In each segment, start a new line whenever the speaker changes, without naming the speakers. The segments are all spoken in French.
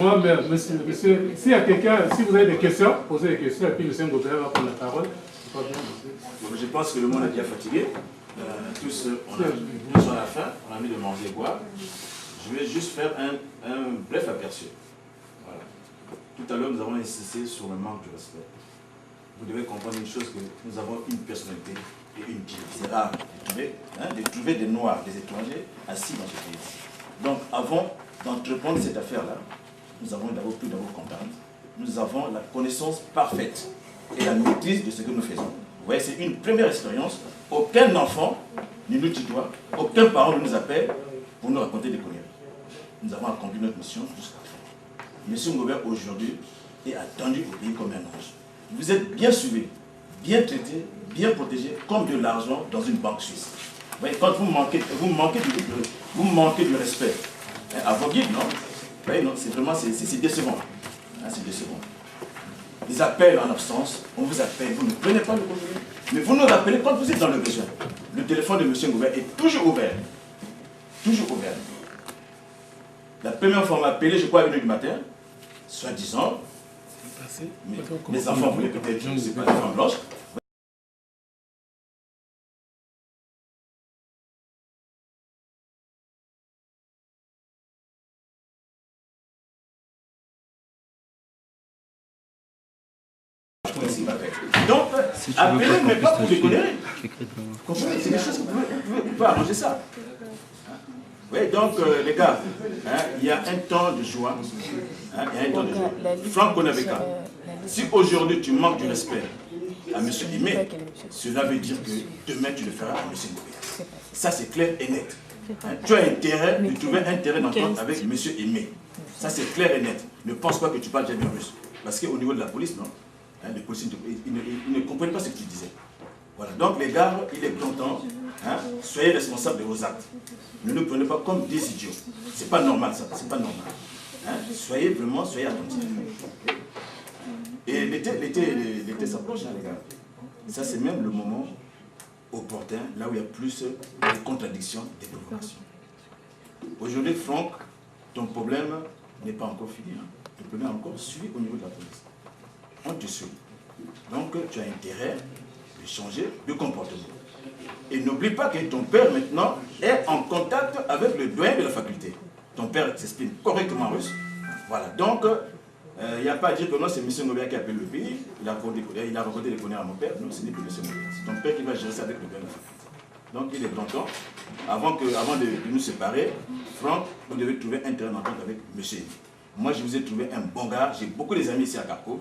Moi, monsieur, s'il y a quelqu'un, si vous avez des questions, posez des questions, et puis monsieur Ngobert va prendre la parole.
Je pense que le monde est bien fatigué. Tous, on a faim, on a envie de manger et boire. Je vais juste faire un bref aperçu. Voilà. Tout à l'heure, nous avons insisté sur le manque de respect. Vous devez comprendre une chose, que nous avons une personnalité et une vie. C'est rare de trouver des Noirs, des étrangers assis dans ce pays. Donc, avant d'entreprendre cette affaire-là, nous avons d'abord pu comprendre. Nous avons la connaissance parfaite et la maîtrise de ce que nous faisons. Vous voyez, c'est une première expérience. Aucun enfant ne nous tutoie, aucun parent ne nous appelle pour nous raconter des conneries. Nous avons accompli notre mission jusqu'à la fin. Monsieur Ngobert, aujourd'hui, est attendu au pays comme un ange. Vous êtes bien suivi, bien traité, bien protégé, comme de l'argent dans une banque suisse. Vous voyez, quand vous manquez du respect à vos guides, non? Vous voyez, non, c'est vraiment, c'est décevant. C'est décevant. Les appels en absence, on vous appelle, vous ne prenez pas le contenu, mais vous nous rappelez quand vous êtes dans le besoin. Le téléphone de M. Ngobert est toujours ouvert. Toujours ouvert. La première fois, on m'a appelé, je crois, à 1h du matin, soi-disant, mes enfants voulaient peut-être, je ne sais pas, des femmes blanches. Donc, appelez, mais pas pour déconner. Comprenez, c'est des choses que vous pouvez arranger ça. Oui, donc les gars, il y a un temps de joie. Il y a un temps de joie. Franck Konabeka, si aujourd'hui tu manques du respect à M. Aimé, cela veut dire que demain tu le feras à M. Ngobert. Ça c'est clair et net. Tu as intérêt de trouver un terrain d'entente avec M. Aimé. Ça c'est clair et net. Ne pense pas que tu parles jamais russe. Parce qu'au niveau de la police, non, les policiers ils ne comprennent pas ce que tu disais. Voilà. Donc les gars, il est grand temps, soyez responsables de vos actes. Ne nous prenez pas comme des idiots. C'est pas normal ça, c'est pas normal. Soyez attentifs. Et l'été s'approche, les gars. Ça c'est même le moment opportun, là où il y a plus de contradictions, des provocations. Aujourd'hui, Franck, ton problème n'est pas encore fini. Ton problème est encore suivi au niveau de la police. On te suit. Donc tu as intérêt de changer de comportement. Et n'oublie pas que ton père maintenant est en contact avec le doyen de la faculté. Ton père s'exprime correctement russe. Voilà. Donc, il n'y a pas à dire que non, c'est M. Ngobert qui appelle le pays. Il a raconté des conneries à mon père. Non, ce n'est plus M. Ngobert. C'est ton père qui va gérer ça avec le doyen de la faculté. Donc, il est grand temps. Avant de nous séparer, Franck, vous devez trouver un terrain d'entente avec M. Moi, je vous ai trouvé un bon gars. J'ai beaucoup d'amis ici à Kharkov.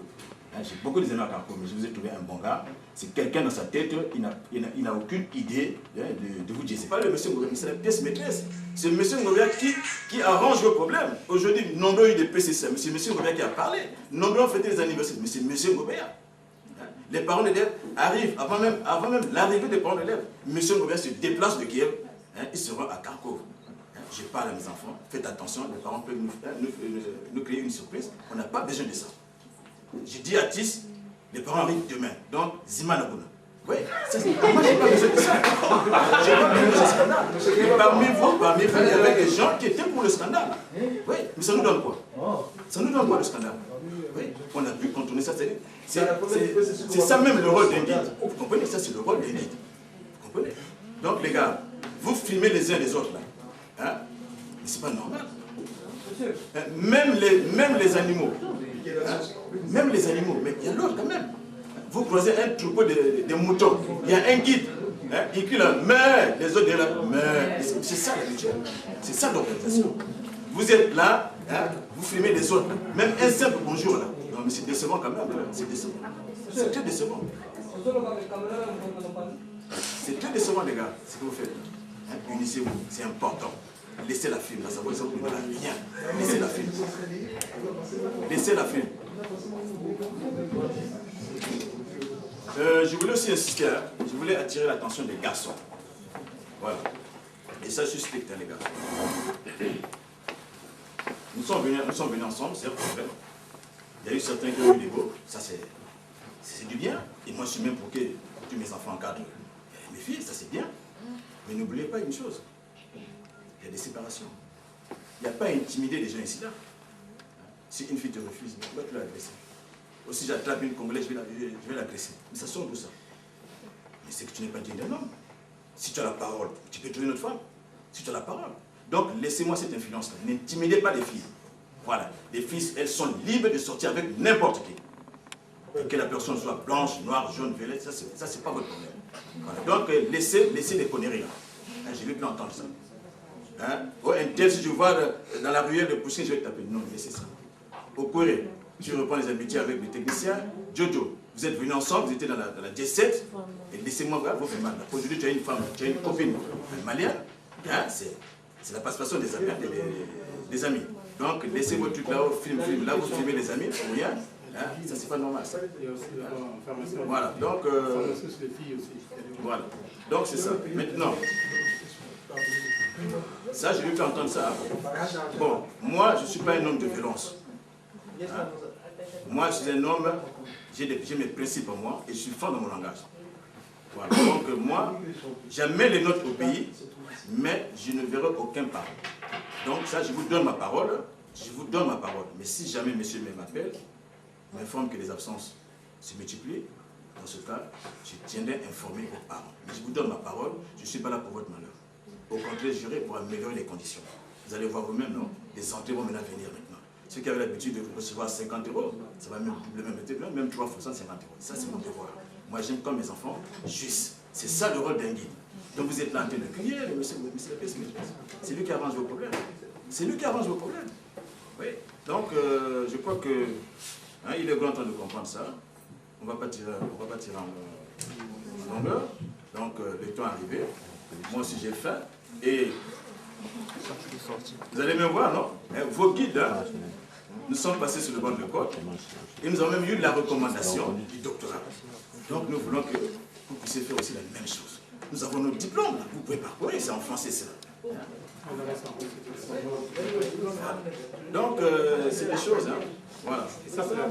J'ai beaucoup d'amis à Kharkov, mais je vous ai trouvé un bon gars. C'est quelqu'un dans sa tête, il n'a aucune idée de vous dire. C'est pas le M. Ngobert, c'est la pièce maîtresse. C'est M. Ngobert qui arrange vos problèmes. Aujourd'hui, nombreux eu des PCC, c'est M. Ngobert qui a parlé. Nombreux ont fêté les anniversaires, mais c'est M. Ngobert. Les parents d'élèves arrivent, avant même l'arrivée des parents d'élèves. M. Ngobert se déplace de Kiev, il se rend à Kharkov. Je parle à mes enfants, faites attention, les parents peuvent nous créer une surprise. On n'a pas besoin de ça. J'ai dit à Tis, les parents arrivent demain. Donc, Zima Naguna. Oui, moi j'ai pas besoin de ça. J'ai pas besoin de ce scandale. Et parmi vous, il y avait des gens qui étaient pour le scandale. Oui, mais ça nous donne quoi? Ça nous donne quoi le scandale? Oui, on a pu contourner ça. C'est ça même le rôle d'un guide. Vous comprenez? Ça c'est le rôle d'un guide. Vous comprenez? Donc les gars, vous filmez les uns les autres là. Mais c'est pas normal. Même les animaux. Même les animaux, mais il y a l'autre quand même. Vous croisez un troupeau de moutons, il y a un guide, il crie là, mais les autres là, mais. C'est ça la culture, c'est ça l'organisation. Vous êtes là, vous filmez les autres, même un simple bonjour là. Non mais c'est décevant quand même, c'est décevant. C'est très décevant. C'est très décevant les gars, ce que vous faites. Unissez-vous, c'est important. Laissez la film, là, ça ne vous donne rien. Laissez la film. Laissez la film. Je voulais aussi insister, je voulais attirer l'attention des garçons. Voilà. Et ça, je suis strict, les gars. Nous sommes venus ensemble, c'est un problème. Il y a eu certains qui ont eu des beaux, ça c'est du bien. Et moi, je suis même pour que tous mes enfants encadrent mes filles, ça c'est bien. Mais n'oubliez pas une chose. Il y a des séparations. Il n'y a pas à intimider les gens ici là. Si une fille te refuse, pourquoi tu l'agresses? Aussi, j'attrape une Congolaise, je vais l'agresser. Mais ça sort d'où ça? Mais c'est que tu n'es pas digne d'un homme. Si tu as la parole, tu peux trouver une autre femme. Si tu as la parole. Donc, laissez-moi cette influence-là. N'intimidez pas les filles. Voilà. Les filles, elles sont libres de sortir avec n'importe qui. Et que la personne soit blanche, noire, jaune, violette, ça, c'est pas votre problème. Voilà. Donc, laissez les conneries là. Hein, j'ai vu plus entendre ça. Hein? Oh, un tel, si je vois dans la ruelle de poussin, je vais taper. Non, laissez ça. Au Corée, je reprends les amitiés avec les techniciens. Jojo, vous êtes venus ensemble, vous étiez dans la J7, et laissez-moi voir, vous faites mal. Aujourd'hui, tu as une femme, tu as une copine malienne, hein? C'est la participation des amis, des amis. Donc, laissez votre truc là, film, là, vous filmez les amis, pour rien. Hein? Ça, c'est pas normal, ça. Voilà, donc, voilà. Donc, c'est ça. Maintenant, ça, je vais plus entendre ça. Bon, moi, je ne suis pas un homme de violence. Hein? Moi, je suis un homme, j'ai mes principes en moi et je suis fort dans mon langage. Voilà. Donc, moi, j'amène les nôtres au pays, mais je ne verrai aucun pas. Donc, ça, je vous donne ma parole. Je vous donne ma parole. Mais si jamais monsieur m'appelle, m'informe que les absences se multiplient, dans ce cas, je tiendrai à informer vos parents. Mais je vous donne ma parole, je ne suis pas là pour votre malheur. Au contraire, j'irai pour améliorer les conditions. Vous allez voir vous-même, non? Les entrées vont maintenant venir maintenant. Ceux qui avaient l'habitude de recevoir 50 €, ça va même doubler, même 3 fois 50 €. Ça, c'est mon devoir. Moi, j'aime comme mes enfants, juste. C'est ça le rôle d'un guide. Donc vous êtes là en train de crier, monsieur la paix, c'est lui qui arrange vos problèmes. C'est lui qui arrange vos problèmes. Oui. Donc, je crois que il est grand temps de comprendre ça. On ne va pas tirer en longueur. Donc, le temps est arrivé. Moi aussi, j'ai faim. Et vous allez me voir, non? Vos guides, hein, nous sommes passés sur le banc de côte. Et nous avons même eu la recommandation du doctorat. Donc, nous voulons que vous puissiez faire aussi la même chose. Nous avons nos diplômes. Vous pouvez parcourir, c'est en français, c'est là. Donc, c'est des choses. Hein. Voilà.
Ça, c'est la